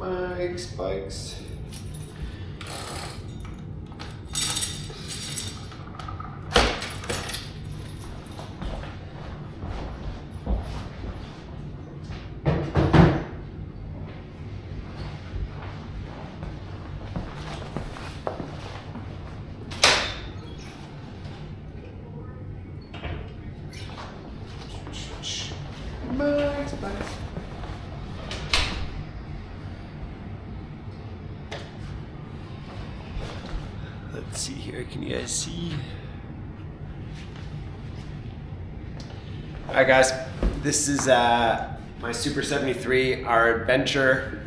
Spikes. Spikes. Let's see here, can you guys see? Alright guys, this is my Super73, our adventure.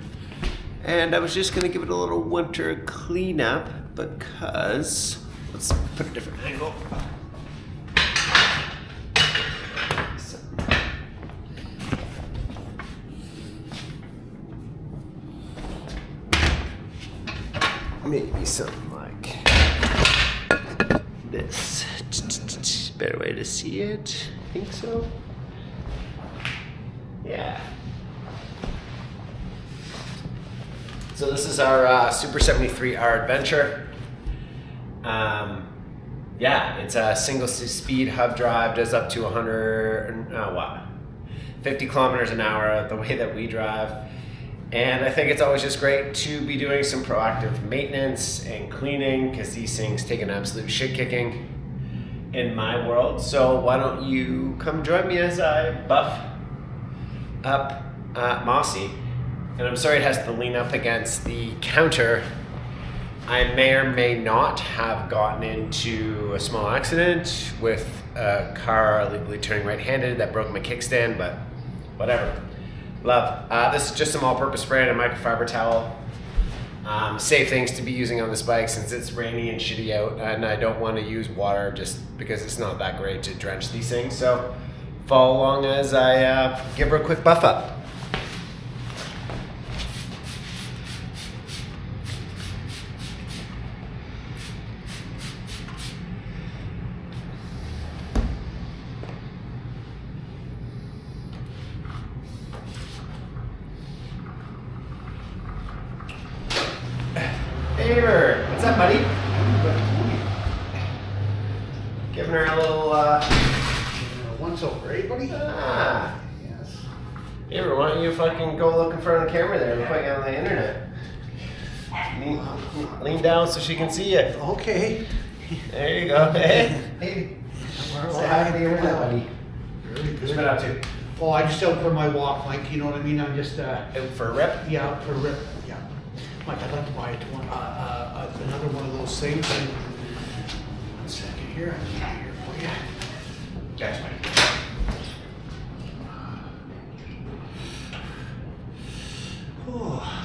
And I was just gonna give it a little winter cleanup because, let's put a different angle. Maybe something like this. Better way to see it. I think so. Yeah. So this is our Super73, our adventure. Yeah, it's a single speed hub drive, does up to 50 kilometers an hour the way that we drive. And I think it's always just great to be doing some proactive maintenance and cleaning because these things take an absolute shit kicking in my world. So why don't you come join me as I buff up Mossy. And I'm sorry it has to lean up against the counter. I may or may not have gotten into a small accident with a car illegally turning right-handed that broke my kickstand, but whatever. Love. This is just some all-purpose spray and a microfiber towel. Safe things to be using on this bike since it's rainy and shitty out, and I don't want to use water just because it's not that great to drench these things. So follow along as I give her a quick buff up. Favor, what's up, buddy? Giving her a little, Once over, eh, buddy? Ah. Yes. Favor, why don't you fucking go look in front of the camera there and put you on the internet? Lean down so she can see you. Okay. There you go. Hey. Hey. Say hi to the internet, buddy. Very What you good. been up to? Oh, I just out for my walk, Mike. You know what I mean? I'm just, Out for a rip? yeah, out for a rip. Yeah. Mike, I'd like to buy another one of those things. And 1 second here. I can get here for you. Gotcha, buddy. Oh.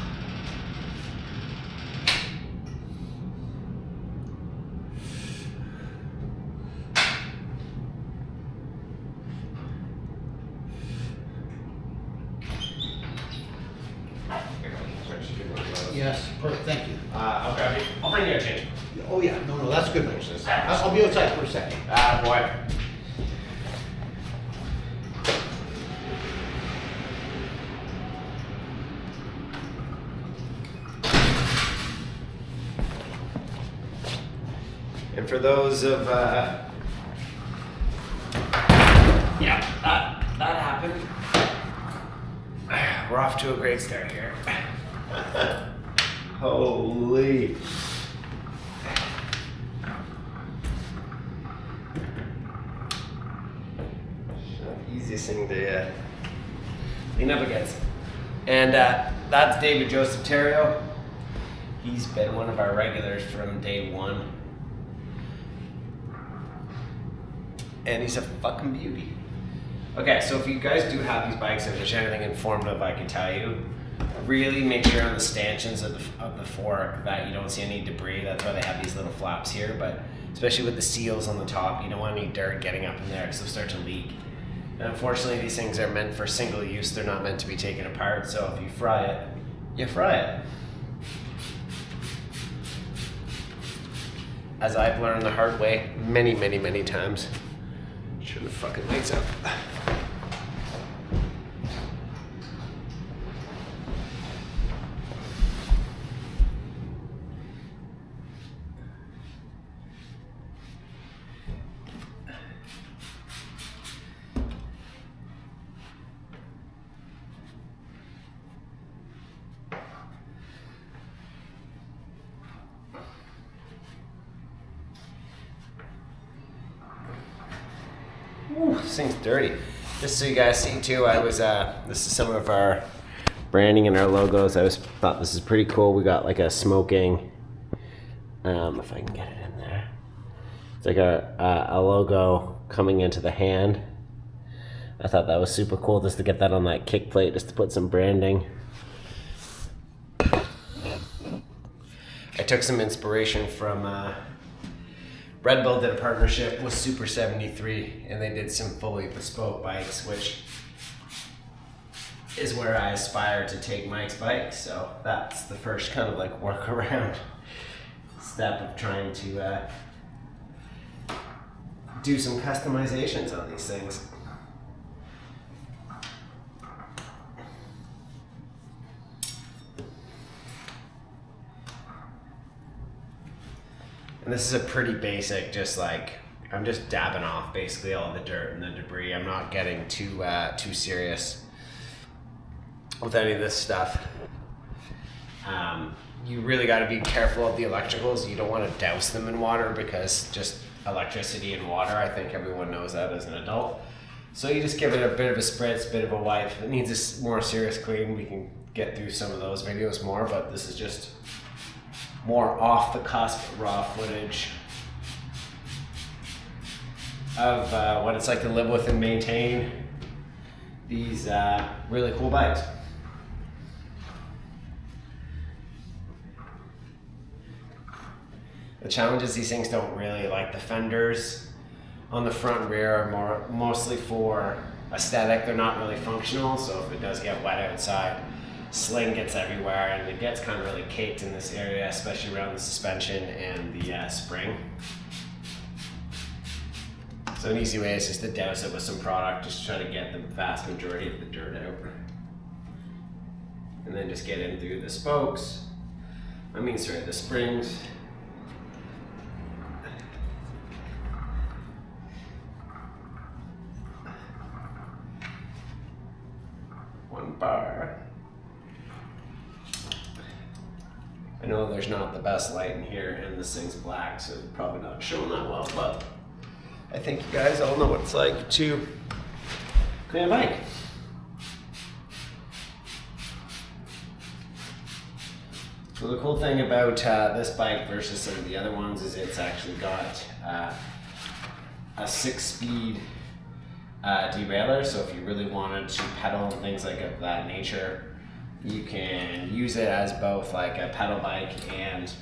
Yes, perfect. Thank you. I'll grab you. I'll bring you a change. Oh yeah, no, that's good. I'll be outside for a second. Boy. And for those of, yeah, that happened. We're off to a great start here. Holy. Not the easiest thing to lean up against. And that's David Joseph Terrio. He's been one of our regulars from day one. And he's a fucking beauty. Okay, so if you guys do have these bikes and there's anything informative I can tell you, really make sure on the stanchions of the fork that you don't see any debris. That's why they have these little flaps here, but especially with the seals on the top, you don't want any dirt getting up in there because they'll start to leak. And unfortunately, these things are meant for single use. They're not meant to be taken apart, so if you fry it, you fry it. As I've learned the hard way many, many, many times. Turn the fucking lights up. Ooh, this thing's dirty. Just so you guys see too, this is some of our branding and our logos. I thought this is pretty cool. We got like a smoking, if I can get it in there. It's like a logo coming into the hand. I thought that was super cool just to get that on that kick plate, just to put some branding. I took some inspiration from Red Bull did a partnership with Super73, and they did some fully bespoke bikes, which is where I aspire to take Mike's bike. So that's the first kind of like workaround step of trying to do some customizations on these things. And this is a pretty basic, just like, I'm just dabbing off basically all the dirt and the debris. I'm not getting too serious with any of this stuff. You really got to be careful of the electricals. You don't want to douse them in water, because just electricity and water, I think everyone knows that as an adult. So you just give it a bit of a spritz, bit of a wipe. If it needs a more serious clean, we can get through some of those videos more, but this is just more off the cusp raw footage of what it's like to live with and maintain these really cool bikes. The challenge is these things don't really, like the fenders on the front and rear are mostly for aesthetic. They're not really functional, so if it does get wet outside, sling gets everywhere, and it gets kind of really caked in this area, especially around the suspension and the spring. So an easy way is just to douse it with some product, just try to get the vast majority of the dirt out. And then just get in through the spokes, the springs. One bar. I know there's not the best light in here, and this thing's black, so it's probably not showing that well, but I think you guys all know what it's like to clean a bike. So the cool thing about this bike versus some of the other ones is it's actually got a 6-speed derailleur, so if you really wanted to pedal and things like of that nature, you can use it as both like a pedal bike and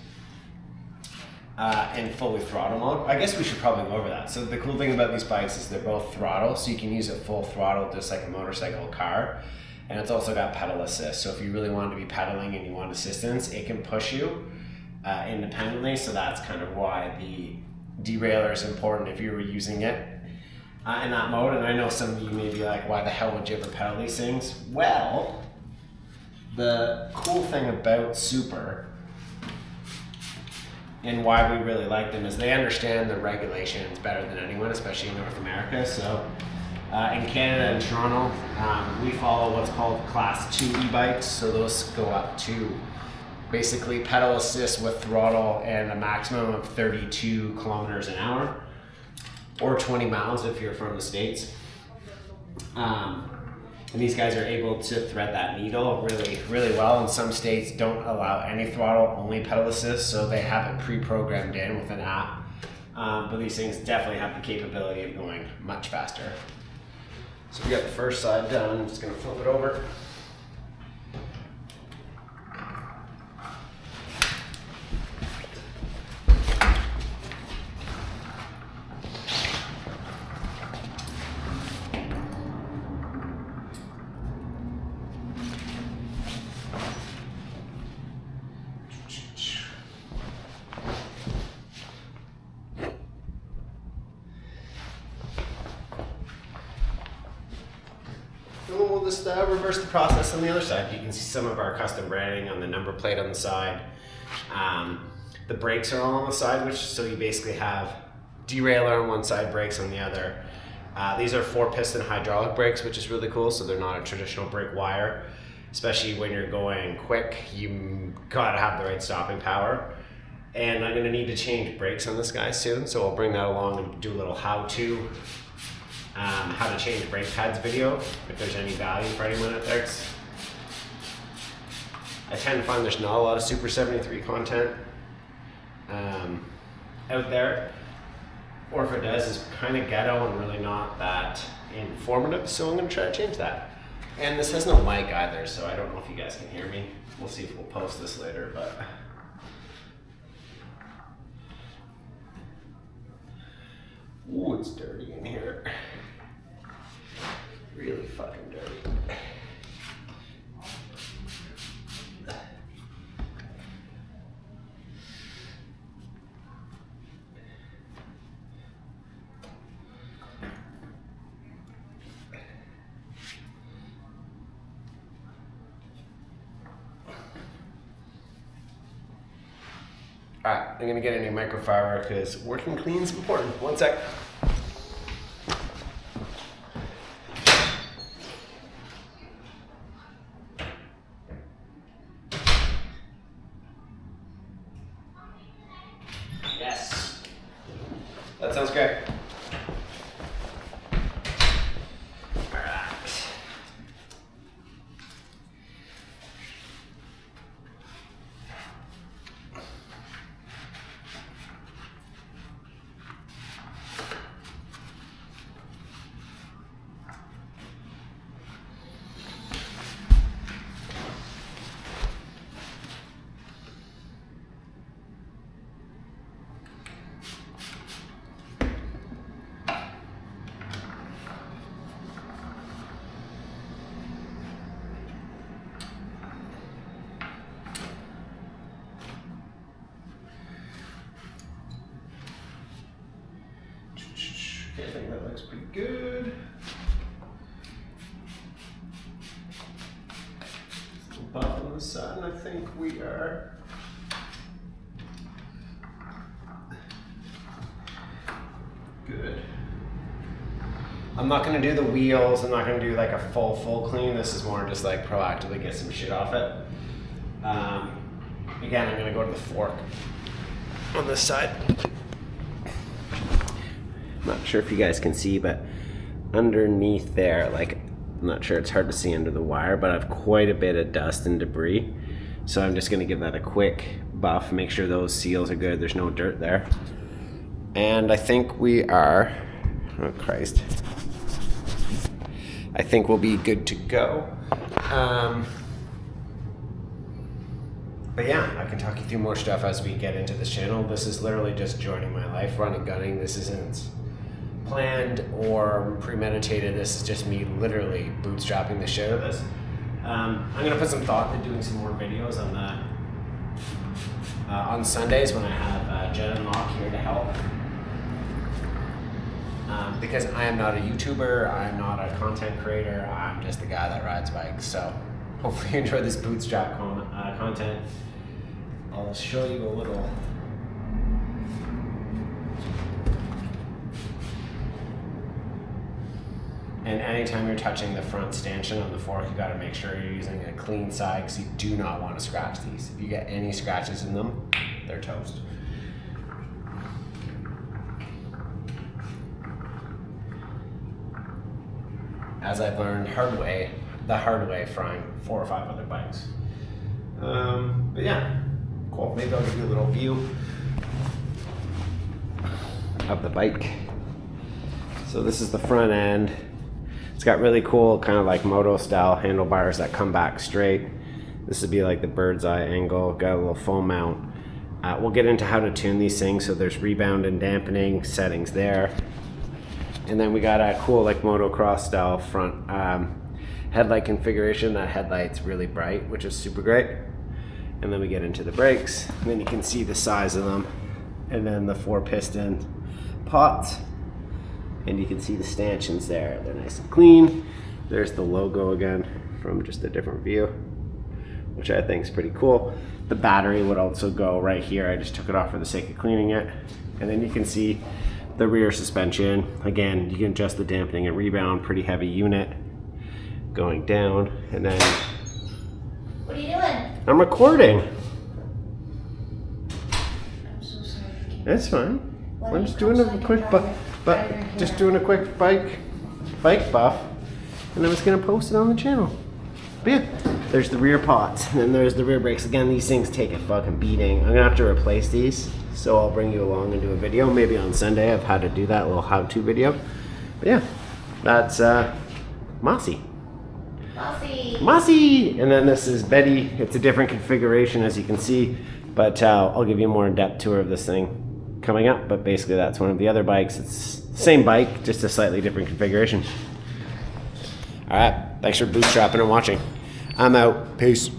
fully throttle mode. I guess we should probably go over that. So the cool thing about these bikes is they're both throttle, so you can use it full throttle just like a motorcycle or car. And it's also got pedal assist, so if you really want to be pedaling and you want assistance, it can push you independently. So that's kind of why the derailleur is important if you were using it in that mode. And I know some of you may be like, why the hell would you ever pedal these things? Well, the cool thing about Super and why we really like them is they understand the regulations better than anyone, especially in North America. So in Canada and Toronto, we follow what's called Class 2 e-bikes. So those go up to basically pedal assist with throttle and a maximum of 32 kilometers an hour, or 20 miles if you're from the States. And these guys are able to thread that needle really, really well. And some states don't allow any throttle, only pedal assist, so they have it pre-programmed in with an app. But these things definitely have the capability of going much faster. So we got the first side done. I'm just gonna flip it over. And then we'll just reverse the process on the other side. You can see some of our custom branding on the number plate on the side. The brakes are all on the side, which so you basically have derailleur on one side, brakes on the other. These are 4-piston hydraulic brakes, which is really cool. So they're not a traditional brake wire. Especially when you're going quick, you gotta have the right stopping power. And I'm gonna need to change brakes on this guy soon, so I'll bring that along and do a little how-to how to change brake pads video, if there's any value for anyone out there. I tend to find there's not a lot of Super73 content out there, or if it does, it's kind of ghetto and really not that informative, so I'm going to try to change that. And this has no mic either, so I don't know if you guys can hear me. We'll see if we'll post this later, but... Ooh, it's dirty in here. Really fucking dirty. Alright, I'm gonna get a new microfiber because working clean is important. One sec. Yes. That sounds great. I think that looks pretty good. Still buff on the side, and I think we are good. I'm not going to do the wheels. I'm not going to do like a full clean. This is more just like proactively get some shit off it. Again, I'm going to go to the fork on this side. I'm not sure if you guys can see, but underneath there, like, I'm not sure, it's hard to see under the wire, but I have quite a bit of dust and debris. So I'm just gonna give that a quick buff, make sure those seals are good, there's no dirt there. And I think we are, oh Christ. I think we'll be good to go. But yeah, I can talk you through more stuff as we get into this channel. This is literally just joining my life, running, gunning. This isn't planned or premeditated. This is just me literally bootstrapping the shit out of this. I'm gonna put some thought into doing some more videos on that on Sundays when I have Jen and Locke here to help. Because I am not a YouTuber, I'm not a content creator, I'm just the guy that rides bikes. So hopefully you enjoy this bootstrap content. I'll show you a little. And anytime you're touching the front stanchion on the fork, you gotta make sure you're using a clean side because you do not want to scratch these. If you get any scratches in them, they're toast. As I've learned the hard way frying 4 or 5 other bikes. But yeah, cool. Maybe I'll give you a little view of the bike. So this is the front end. It's got really cool kind of like moto style handlebars that come back straight. This would be like the bird's eye angle. Got a little foam mount. We'll get into how to tune these things. So there's rebound and dampening settings there. And then we got a cool like motocross style front headlight configuration. That headlight's really bright, which is super great. And then we get into the brakes. And then you can see the size of them. And then the 4 piston pots. And you can see the stanchions there. They're nice and clean. There's the logo again from just a different view, which I think is pretty cool. The battery would also go right here. I just took it off for the sake of cleaning it. And then you can see the rear suspension. Again, you can adjust the dampening and rebound. Pretty heavy unit going down. And then... What are you doing? I'm recording. I'm so sorry. That's fine. Why I'm don't just you doing come a so I can quick drive your just doing a quick bike bike buff, and I was gonna post it on the channel. But yeah, there's the rear pots, and then there's the rear brakes. Again, these things take a fucking beating. I'm gonna have to replace these, so I'll bring you along and do a video, maybe on Sunday of how to do that, a little how-to video. But yeah, that's Mossy. Bossy. Mossy! And then this is Betty. It's a different configuration, as you can see, but I'll give you a more in-depth tour of this thing coming up. But basically, that's one of the other bikes. It's the same bike, just a slightly different configuration. All right, thanks for bootstrapping and watching. I'm out. Peace.